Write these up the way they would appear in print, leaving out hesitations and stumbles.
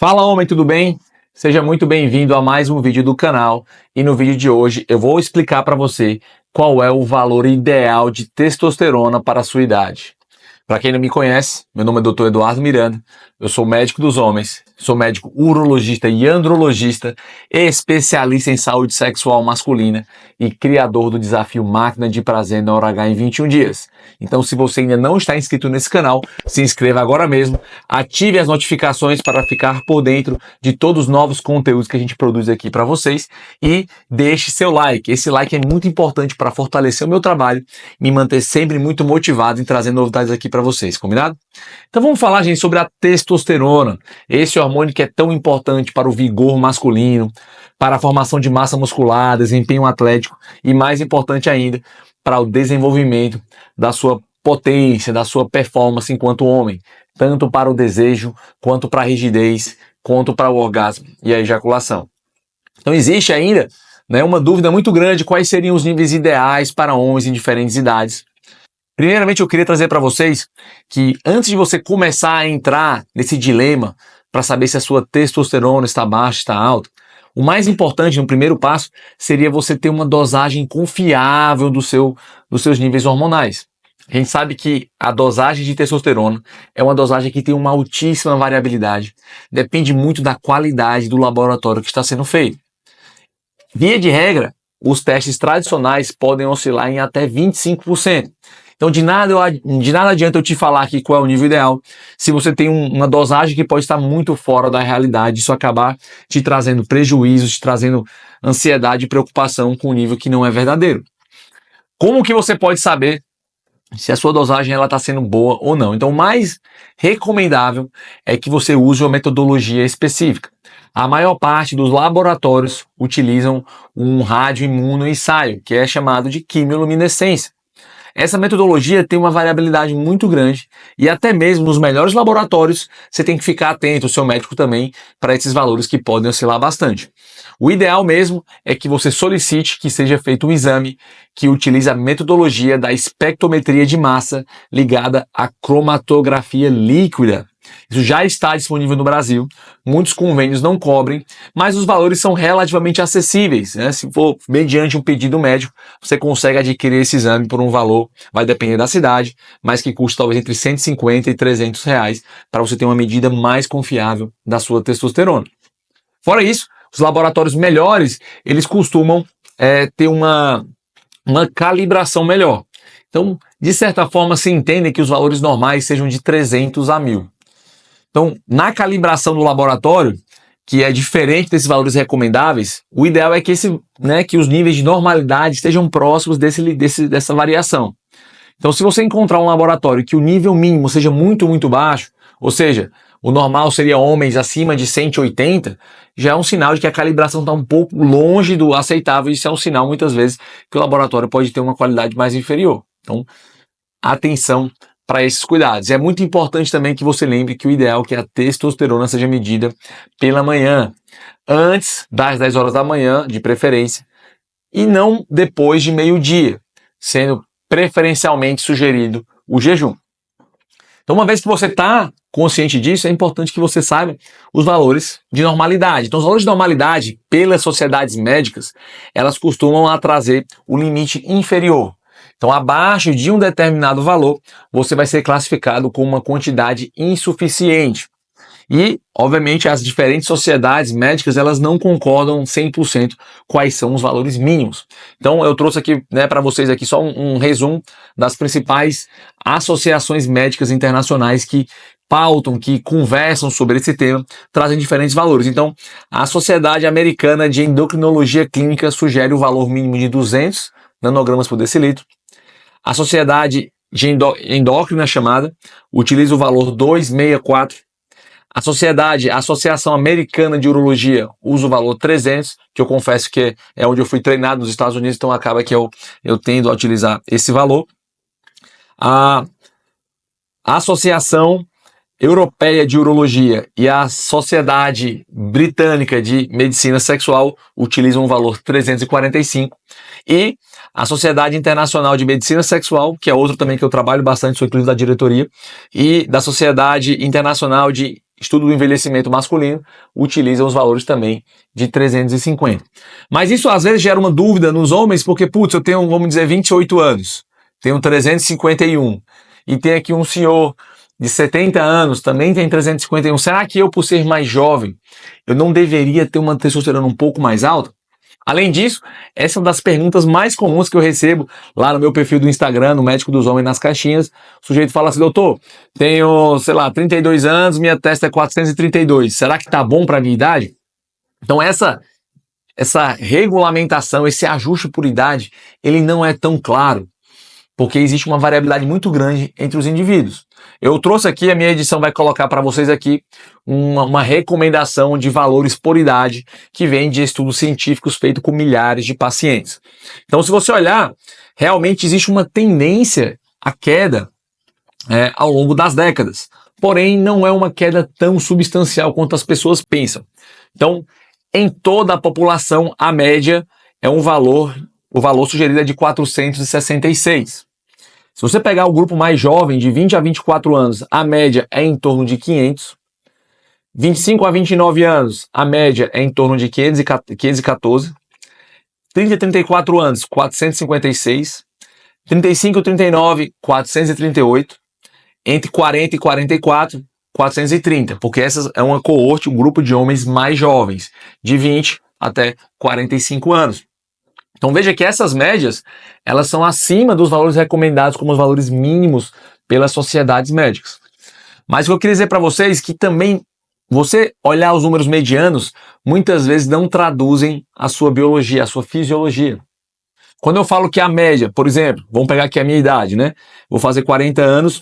Fala homem, tudo bem? Seja muito bem-vindo a mais um vídeo do canal e no vídeo de hoje eu vou explicar para você qual é o valor ideal de testosterona para a sua idade. Para quem não me conhece, meu nome é Dr. Eduardo Miranda, eu sou médico dos homens, sou médico urologista e andrologista, especialista em saúde sexual masculina e criador do desafio Máquina de Prazer na Hora H em 21 dias. Então, se você ainda não está inscrito nesse canal, se inscreva agora mesmo, ative as notificações para ficar por dentro de todos os novos conteúdos que a gente produz aqui para vocês e deixe seu like. Esse like é muito importante para fortalecer o meu trabalho e me manter sempre muito motivado em trazer novidades aqui para vocês, combinado? Então vamos falar, gente, sobre a testosterona, esse hormônio que é tão importante para o vigor masculino, para a formação de massa muscular, desempenho atlético e, mais importante ainda, para o desenvolvimento da sua potência, da sua performance enquanto homem, tanto para o desejo, quanto para a rigidez, quanto para o orgasmo e a ejaculação. Então existe ainda, uma dúvida muito grande quais seriam os níveis ideais para homens em diferentes idades. Primeiramente, eu queria trazer para vocês que antes de você começar a entrar nesse dilema para saber se a sua testosterona está baixa, está alta, o mais importante, no primeiro passo, seria você ter uma dosagem confiável dos seus níveis hormonais. A gente sabe que a dosagem de testosterona é uma dosagem que tem uma altíssima variabilidade. Depende muito da qualidade do laboratório que está sendo feito. Via de regra, os testes tradicionais podem oscilar em até 25%. Então, de nada adianta eu te falar aqui qual é o nível ideal, se você tem uma dosagem que pode estar muito fora da realidade, isso acabar te trazendo prejuízos, te trazendo ansiedade e preocupação com um nível que não é verdadeiro. Como que você pode saber se a sua dosagem está sendo boa ou não? Então, o mais recomendável é que você use uma metodologia específica. A maior parte dos laboratórios utilizam um radioimunoensaio, que é chamado de quimioluminescência. Essa metodologia tem uma variabilidade muito grande e até mesmo nos melhores laboratórios você tem que ficar atento, o seu médico também, para esses valores que podem oscilar bastante. O ideal mesmo é que você solicite que seja feito um exame que utilize a metodologia da espectrometria de massa ligada à cromatografia líquida. Isso já está disponível no Brasil, muitos convênios não cobrem, mas os valores são relativamente acessíveis, né? Se for mediante um pedido médico, você consegue adquirir esse exame por um valor, vai depender da cidade, mas que custa talvez entre 150 e 300 reais para você ter uma medida mais confiável da sua testosterona. Fora isso, os laboratórios melhores, eles costumam ter uma calibração melhor. Então, de certa forma, se entende que os valores normais sejam de 300 a 1.000. Então, na calibração do laboratório, que é diferente desses valores recomendáveis, o ideal é que, que os níveis de normalidade estejam próximos dessa variação. Então, se você encontrar um laboratório que o nível mínimo seja muito, muito baixo, ou seja, o normal seria homens acima de 180, já é um sinal de que a calibração está um pouco longe do aceitável, e isso é um sinal, muitas vezes, que o laboratório pode ter uma qualidade mais inferior. Então, atenção para esses cuidados. É muito importante também que você lembre que o ideal é que a testosterona seja medida pela manhã, antes das 10 horas da manhã, de preferência, e não depois de meio-dia, sendo preferencialmente sugerido o jejum. Então, uma vez que você está consciente disso, é importante que você saiba os valores de normalidade. Então, os valores de normalidade, pelas sociedades médicas, elas costumam trazer o limite inferior. Então, abaixo de um determinado valor, você vai ser classificado com uma quantidade insuficiente. E, obviamente, as diferentes sociedades médicas, elas não concordam 100% quais são os valores mínimos. Então, eu trouxe aqui, para vocês aqui só um resumo das principais associações médicas internacionais que pautam, que conversam sobre esse tema, trazem diferentes valores. Então, a Sociedade Americana de Endocrinologia Clínica sugere o valor mínimo de 200 nanogramas por decilitro. A Sociedade de Endócrina chamada utiliza o valor 264. A Associação Americana de Urologia usa o valor 300, que eu confesso que é onde eu fui treinado nos Estados Unidos, então acaba que eu tendo a utilizar esse valor. A Associação Europeia de Urologia e a Sociedade Britânica de Medicina Sexual utilizam o valor 345. E a Sociedade Internacional de Medicina Sexual, que é outro também que eu trabalho bastante, sou inclusive da diretoria, e da Sociedade Internacional de estudo do envelhecimento masculino utiliza os valores também de 350. Mas isso às vezes gera uma dúvida nos homens, porque, putz, eu tenho, vamos dizer, 28 anos, tenho 351, e tem aqui um senhor de 70 anos, também tem 351. Será que eu, por ser mais jovem, eu não deveria ter uma testosterona um pouco mais alta? Além disso, essa é uma das perguntas mais comuns que eu recebo lá no meu perfil do Instagram, no Médico dos Homens nas Caixinhas. O sujeito fala assim: doutor, tenho, sei lá, 32 anos, minha testa é 432. Será que tá bom para minha idade? Então essa regulamentação, esse ajuste por idade, ele não é tão claro, porque existe uma variabilidade muito grande entre os indivíduos. Eu trouxe aqui, a minha edição vai colocar para vocês aqui uma recomendação de valores por idade que vem de estudos científicos feitos com milhares de pacientes. Então, se você olhar, realmente existe uma tendência à queda ao longo das décadas. Porém, não é uma queda tão substancial quanto as pessoas pensam. Então, em toda a população, a média é o valor sugerido é de 466. Se você pegar o grupo mais jovem, de 20 a 24 anos, a média é em torno de 500. 25 a 29 anos, a média é em torno de 514. 30 a 34 anos, 456. 35 a 39, 438. Entre 40 e 44, 430. Porque essa é uma coorte, um grupo de homens mais jovens, de 20 até 45 anos. Então veja que essas médias, elas são acima dos valores recomendados como os valores mínimos pelas sociedades médicas. Mas o que eu queria dizer para vocês é que também você olhar os números medianos, muitas vezes não traduzem a sua biologia, a sua fisiologia. Quando eu falo que a média, por exemplo, vamos pegar aqui a minha idade, né? Vou fazer 40 anos,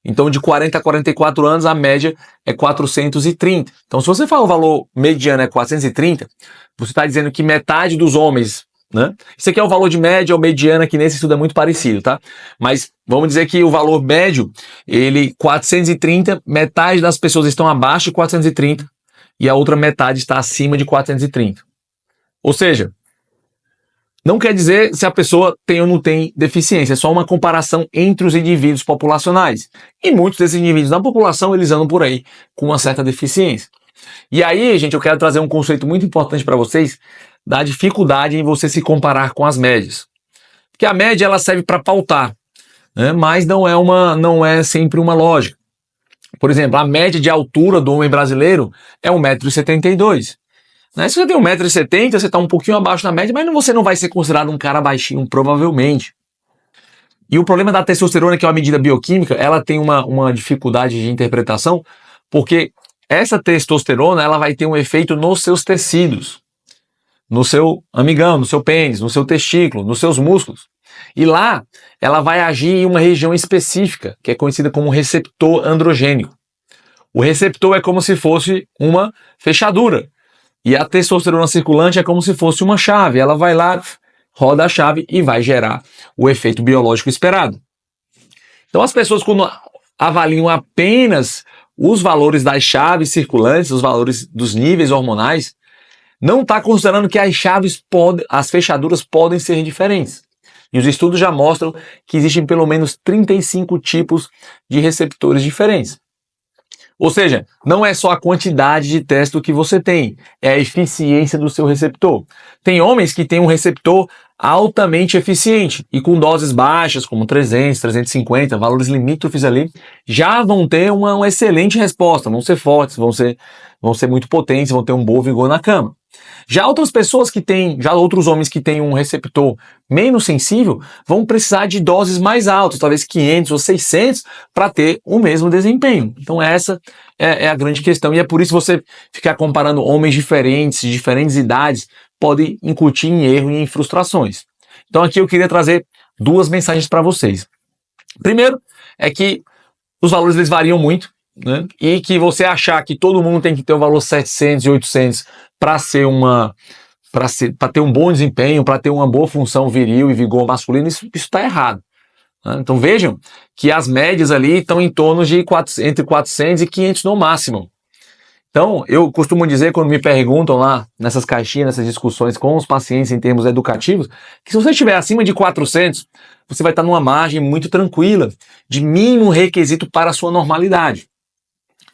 então de 40 a 44 anos a média é 430. Então se você fala o valor mediano é 430, você está dizendo que metade dos homens, né? Isso aqui é o valor de média ou mediana, que nesse estudo é muito parecido, tá? Mas vamos dizer que o valor médio, ele 430, metade das pessoas estão abaixo de 430 e a outra metade está acima de 430. Ou seja, não quer dizer se a pessoa tem ou não tem deficiência, é só uma comparação entre os indivíduos populacionais. E muitos desses indivíduos da população, eles andam por aí com uma certa deficiência. E aí, gente, eu quero trazer um conceito muito importante para vocês da dificuldade em você se comparar com as médias. Porque a média, ela serve para pautar, né? Mas não é sempre uma lógica. Por exemplo, a média de altura do homem brasileiro é 1,72 m. Né? Se você tem 1,70 m, você está um pouquinho abaixo da média, mas você não vai ser considerado um cara baixinho, provavelmente. E o problema da testosterona, que é uma medida bioquímica, ela tem uma dificuldade de interpretação, porque essa testosterona, ela vai ter um efeito nos seus tecidos, no seu amigão, no seu pênis, no seu testículo, nos seus músculos. E lá, ela vai agir em uma região específica, que é conhecida como receptor androgênico. O receptor é como se fosse uma fechadura. E a testosterona circulante é como se fosse uma chave. Ela vai lá, roda a chave e vai gerar o efeito biológico esperado. Então as pessoas, quando avaliam apenas os valores das chaves circulantes, os valores dos níveis hormonais, não está considerando que as fechaduras podem ser diferentes. E os estudos já mostram que existem pelo menos 35 tipos de receptores diferentes. Ou seja, não é só a quantidade de testo que você tem, é a eficiência do seu receptor. Tem homens que têm um receptor altamente eficiente e com doses baixas, como 300, 350, valores limítrofes ali, já vão ter uma excelente resposta, vão ser fortes, vão ser muito potentes, vão ter um bom vigor na cama. Já outros homens que têm um receptor menos sensível vão precisar de doses mais altas, talvez 500 ou 600, para ter o mesmo desempenho. Então essa é a grande questão, e é por isso você ficar comparando homens diferentes, de diferentes idades, pode incutir em erro e em frustrações. Então aqui eu queria trazer duas mensagens para vocês. Primeiro é que os valores eles variam muito, né? E que você achar que todo mundo tem que ter o valor 700 e 800 para ter um bom desempenho, para ter uma boa função viril e vigor masculino, isso está errado. Né? Então vejam que as médias ali estão em torno de entre 400 e 500 no máximo. Então eu costumo dizer, quando me perguntam lá nessas caixinhas, nessas discussões com os pacientes em termos educativos, que se você estiver acima de 400, você vai estar numa margem muito tranquila de mínimo requisito para a sua normalidade.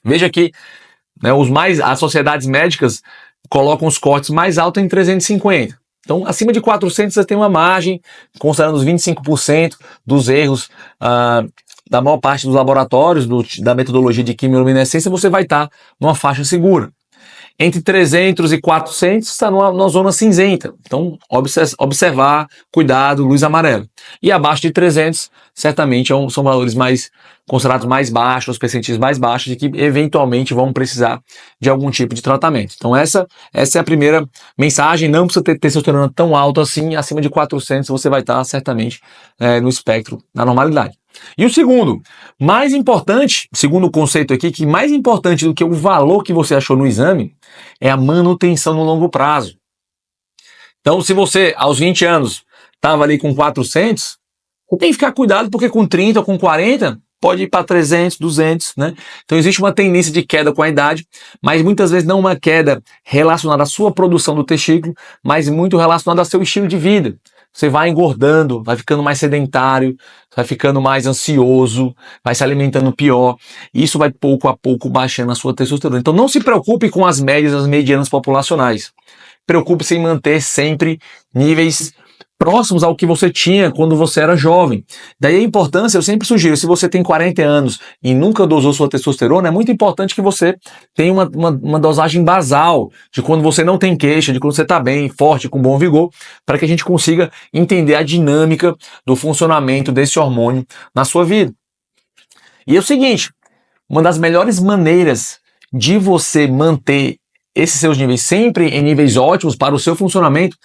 Veja que, né, as sociedades médicas colocam os cortes mais altos em 350. Então, acima de 400 você tem uma margem, considerando os 25% dos erros da maior parte dos laboratórios, da metodologia de quimiluminescência, você vai estar numa faixa segura. Entre 300 e 400 está numa zona cinzenta. Então, observar, cuidado, luz amarela. E abaixo de 300, certamente são valores considerados mais baixos, percentis mais baixos, e que eventualmente vão precisar de algum tipo de tratamento. Então, essa é a primeira mensagem. Não precisa ter testosterona tão alta assim, acima de 400 você vai estar certamente no espectro da normalidade. E o segundo, mais importante, segundo o conceito aqui, que mais importante do que o valor que você achou no exame, é a manutenção no longo prazo. Então, se você, aos 20 anos, estava ali com 400, você tem que ficar cuidado, porque com 30 ou com 40, pode ir para 300, 200, né? Então, existe uma tendência de queda com a idade, mas muitas vezes não uma queda relacionada à sua produção do testículo, mas muito relacionada ao seu estilo de vida. Você vai engordando, vai ficando mais sedentário, vai ficando mais ansioso, vai se alimentando pior. Isso vai pouco a pouco baixando a sua testosterona. Então não se preocupe com as médias, as medianas populacionais. Preocupe-se em manter sempre níveis próximos ao que você tinha quando você era jovem. Daí a importância, eu sempre sugiro, se você tem 40 anos e nunca dosou sua testosterona, é muito importante que você tenha uma dosagem basal, de quando você não tem queixa, de quando você está bem, forte, com bom vigor, para que a gente consiga entender a dinâmica do funcionamento desse hormônio na sua vida. E é o seguinte, uma das melhores maneiras de você manter esses seus níveis sempre em níveis ótimos para o seu funcionamento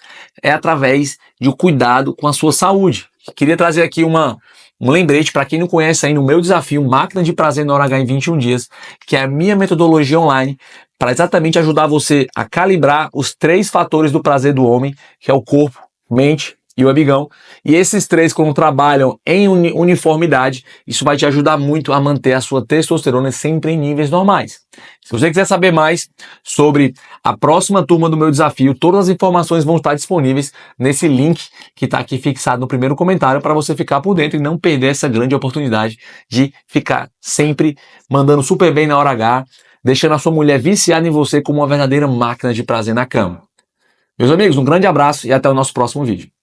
é através de cuidado com a sua saúde. Queria trazer aqui um lembrete para quem não conhece ainda o meu desafio Máquina de Prazer na Hora H em 21 dias, que é a minha metodologia online para exatamente ajudar você a calibrar os 3 fatores do prazer do homem, que é o corpo, mente e o amigão. E esses 3, quando trabalham em uniformidade, isso vai te ajudar muito a manter a sua testosterona sempre em níveis normais. Se você quiser saber mais sobre a próxima turma do meu desafio, todas as informações vão estar disponíveis nesse link que está aqui fixado no primeiro comentário, para você ficar por dentro e não perder essa grande oportunidade de ficar sempre mandando super bem na hora H, deixando a sua mulher viciada em você como uma verdadeira máquina de prazer na cama. Meus amigos, um grande abraço e até o nosso próximo vídeo.